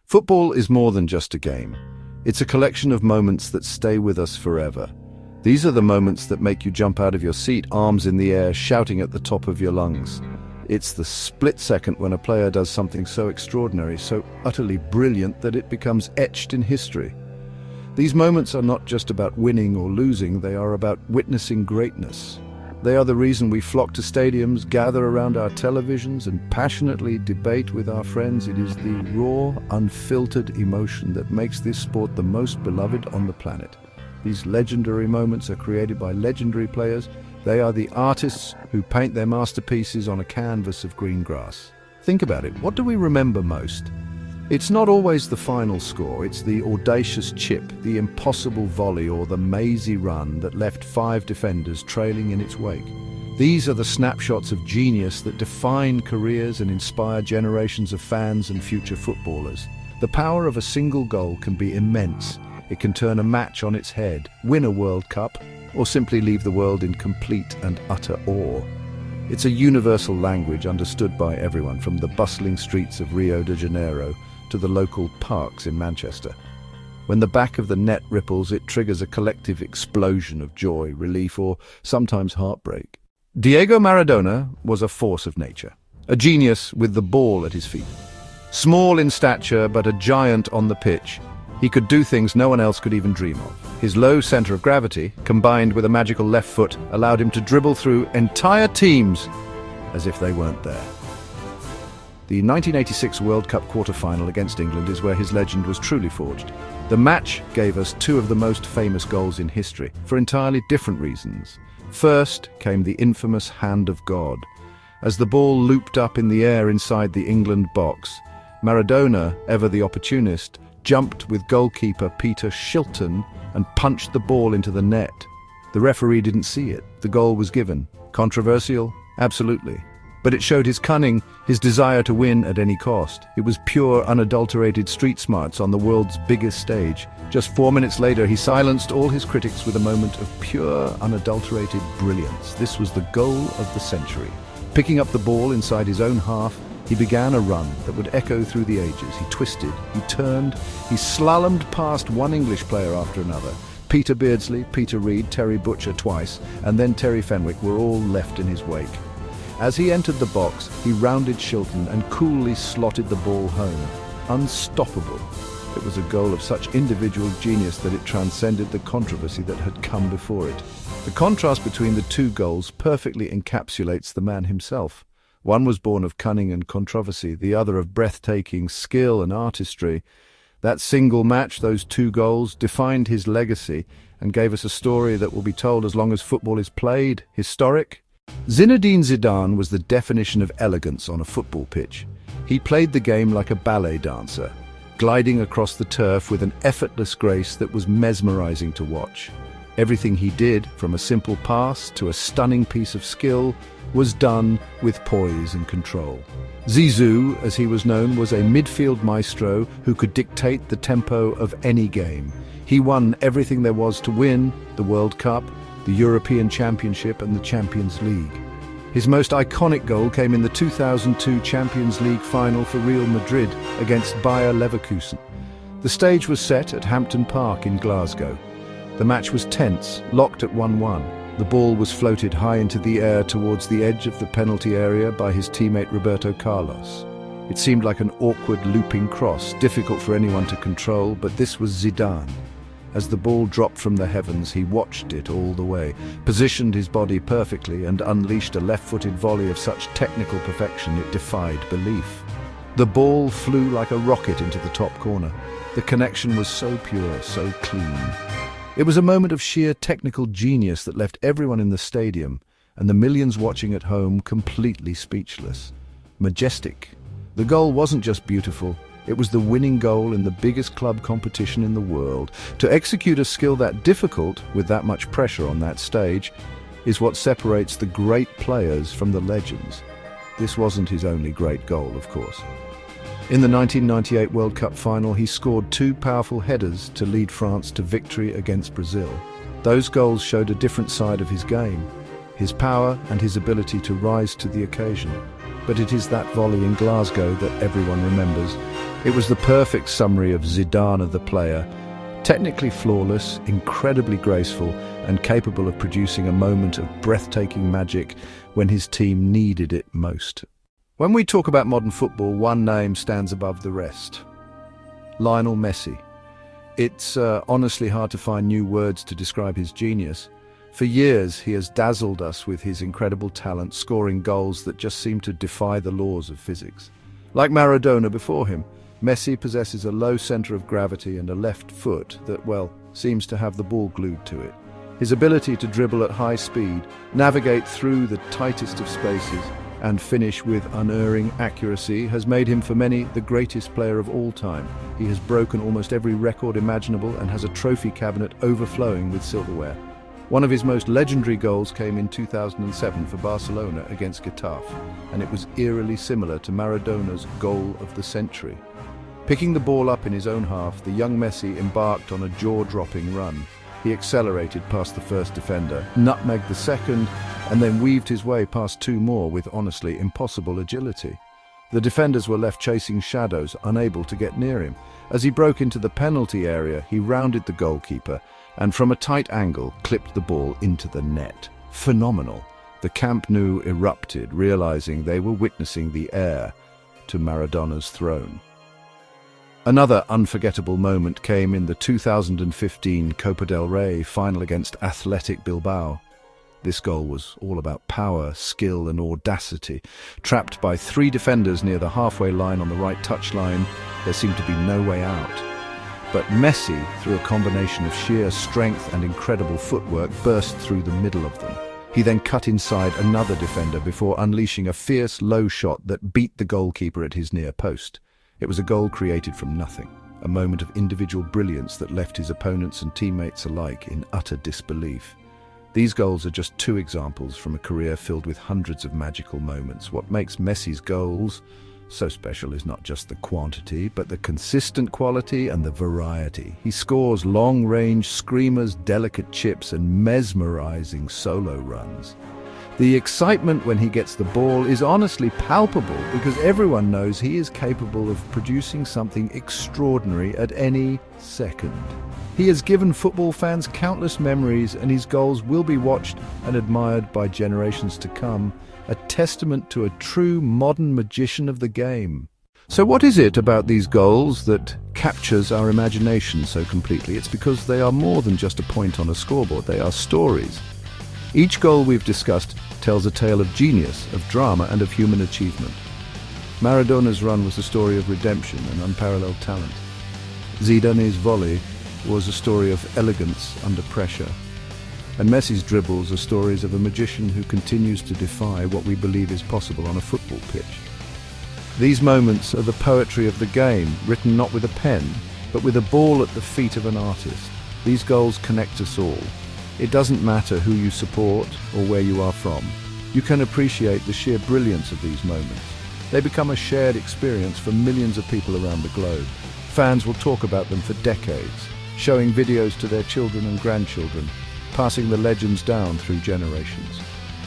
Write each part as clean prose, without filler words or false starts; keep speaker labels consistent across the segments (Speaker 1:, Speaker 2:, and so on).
Speaker 1: Football is more than just a game. It's a collection of moments that stay with us forever. These are the moments that make you jump out of your seat, arms in the air, shouting at the top of your lungs. It's the split second when a player does something so extraordinary, so utterly brilliant that it becomes etched in history. These moments are not just about winning or losing, they are about witnessing greatness. They are the reason we flock to stadiums, gather around our televisions, and passionately debate with our friends. It is the raw, unfiltered emotion that makes this sport the most beloved on the planet. These legendary moments are created by legendary players. They are the artists who paint their masterpieces on a canvas of green grass. Think about it. What do we remember most? It's not always the final score. It's the audacious chip, the impossible volley, or the mazy run that left 5 defenders trailing in its wake. These are the snapshots of genius that define careers and inspire generations of fans and future footballers. The power of a single goal can be immense. It can turn a match on its head, win a World Cup, or simply leave the world in complete and utter awe. It's a universal language understood by everyone, from the bustling streets of Rio de Janeiro to the local parks in Manchester. When the back of the net ripples, it triggers a collective explosion of joy, relief, or sometimes heartbreak. Diego Maradona was a force of nature, a genius with the ball at his feet. Small in stature, but a giant on the pitch, he could do things no one else could even dream of. His low center of gravity, combined with a magical left foot, allowed him to dribble through entire teams as if they weren't there. The 1986 World Cup quarter-final against England is where his legend was truly forged. The match gave us 2 of the most famous goals in history, for entirely different reasons. First came the infamous hand of God. As the ball looped up in the air inside the England box, Maradona, ever the opportunist, jumped with goalkeeper Peter Shilton and punched the ball into the net. The referee didn't see it. The goal was given. Controversial? Absolutely. But it showed his cunning, his desire to win at any cost. It was pure, unadulterated street smarts on the world's biggest stage. Just 4 minutes later, he silenced all his critics with a moment of pure, unadulterated brilliance. This was the goal of the century. Picking up the ball inside his own half, he began a run that would echo through the ages. He twisted, he turned, he slalomed past one English player after another. Peter Beardsley, Peter Reid, Terry Butcher twice, and then Terry Fenwick were all left in his wake. As he entered the box, he rounded Shilton and coolly slotted the ball home. Unstoppable. It was a goal of such individual genius that it transcended the controversy that had come before it. The contrast between the 2 goals perfectly encapsulates the man himself. One was born of cunning and controversy, the other of breathtaking skill and artistry. That single match, those 2 goals, defined his legacy and gave us a story that will be told as long as football is played. Historic. Zinedine Zidane was the definition of elegance on a football pitch. He played the game like a ballet dancer, gliding across the turf with an effortless grace that was mesmerizing to watch. Everything he did, from a simple pass to a stunning piece of skill, was done with poise and control. Zizou, as he was known, was a midfield maestro who could dictate the tempo of any game. He won everything there was to win: the World Cup, the European Championship, and the Champions League. His most iconic goal came in the 2002 Champions League final for Real Madrid against Bayer Leverkusen. The stage was set at Hampton Park in Glasgow. The match was tense, locked at 1-1. The ball was floated high into the air towards the edge of the penalty area by his teammate Roberto Carlos. It seemed like an awkward looping cross, difficult for anyone to control, but this was Zidane. As the ball dropped from the heavens, he watched it all the way, positioned his body perfectly, and unleashed a left-footed volley of such technical perfection it defied belief. The ball flew like a rocket into the top corner. The connection was so pure, so clean. It was a moment of sheer technical genius that left everyone in the stadium and the millions watching at home completely speechless. Majestic. The goal wasn't just beautiful, it was the winning goal in the biggest club competition in the world. To execute a skill that difficult, with that much pressure on that stage, is what separates the great players from the legends. This wasn't his only great goal, of course. In the 1998 World Cup final, he scored 2 powerful headers to lead France to victory against Brazil. Those goals showed a different side of his game, his power and his ability to rise to the occasion. but it is that volley in Glasgow that everyone remembers. It was the perfect summary of Zidane the player, technically flawless, incredibly graceful, and capable of producing a moment of breathtaking magic when his team needed it most. When we talk about modern football, one name stands above the rest: Lionel Messi. It's honestly hard to find new words to describe his genius. For years, he has dazzled us with his incredible talent, scoring goals that just seem to defy the laws of physics. Like Maradona before him, Messi possesses a low center of gravity and a left foot that, well, seems to have the ball glued to it. His ability to dribble at high speed, navigate through the tightest of spaces, and finish with unerring accuracy has made him for many the greatest player of all time. He has broken almost every record imaginable and has a trophy cabinet overflowing with silverware. One of his most legendary goals came in 2007 for Barcelona against Getafe, and it was eerily similar to Maradona's goal of the century. Picking the ball up in his own half, the young Messi embarked on a jaw-dropping run. He accelerated past the first defender, nutmegged the second, and then weaved his way past two more with honestly impossible agility. The defenders were left chasing shadows, unable to get near him. As he broke into the penalty area, he rounded the goalkeeper and from a tight angle clipped the ball into the net. Phenomenal. The Camp Nou erupted, realizing they were witnessing the heir to Maradona's throne. Another unforgettable moment came in the 2015 Copa del Rey final against Athletic Bilbao. This goal was all about power, skill and audacity. Trapped by three defenders near the halfway line on the right touchline, there seemed to be no way out. But Messi, through a combination of sheer strength and incredible footwork, burst through the middle of them. He then cut inside another defender before unleashing a fierce low shot that beat the goalkeeper at his near post. It was a goal created from nothing, a moment of individual brilliance that left his opponents and teammates alike in utter disbelief. These goals are just two examples from a career filled with hundreds of magical moments. What makes Messi's goals so special is not just the quantity, but the consistent quality and the variety. He scores long-range screamers, delicate chips, and mesmerizing solo runs. The excitement when he gets the ball is honestly palpable because everyone knows he is capable of producing something extraordinary at any second. He has given football fans countless memories, and his goals will be watched and admired by generations to come, a testament to a true modern magician of the game. So what is it about these goals that captures our imagination so completely? It's because they are more than just a point on a scoreboard. They are stories. Each goal we've discussed tells a tale of genius, of drama, and of human achievement. Maradona's run was a story of redemption and unparalleled talent. Zidane's volley was a story of elegance under pressure. And Messi's dribbles are stories of a magician who continues to defy what we believe is possible on a football pitch. These moments are the poetry of the game, written not with a pen, but with a ball at the feet of an artist. These goals connect us all. It doesn't matter who you support or where you are from. You can appreciate the sheer brilliance of these moments. They become a shared experience for millions of people around the globe. Fans will talk about them for decades, showing videos to their children and grandchildren, passing the legends down through generations.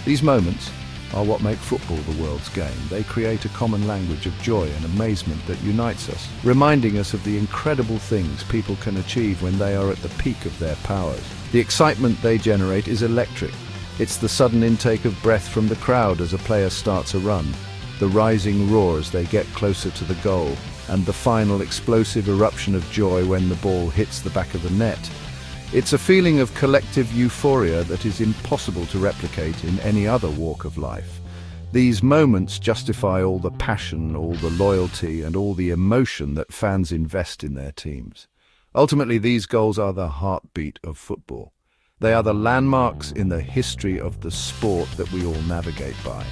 Speaker 1: These moments are what make football the world's game. They create a common language of joy and amazement that unites us, reminding us of the incredible things people can achieve when they are at the peak of their powers. The excitement they generate is electric. It's the sudden intake of breath from the crowd as a player starts a run, the rising roar as they get closer to the goal, and the final explosive eruption of joy when the ball hits the back of the net. It's a feeling of collective euphoria that is impossible to replicate in any other walk of life. These moments justify all the passion, all the loyalty, and all the emotion that fans invest in their teams. Ultimately, these goals are the heartbeat of football. They are the landmarks in the history of the sport that we all navigate by.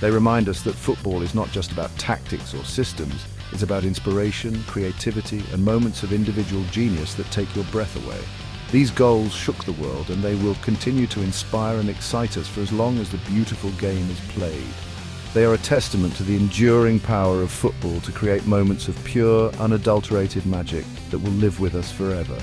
Speaker 1: They remind us that football is not just about tactics or systems. It's about inspiration, creativity, and moments of individual genius that take your breath away. These goals shook the world, and they will continue to inspire and excite us for as long as the beautiful game is played. They are a testament to the enduring power of football to create moments of pure, unadulterated magic that will live with us forever.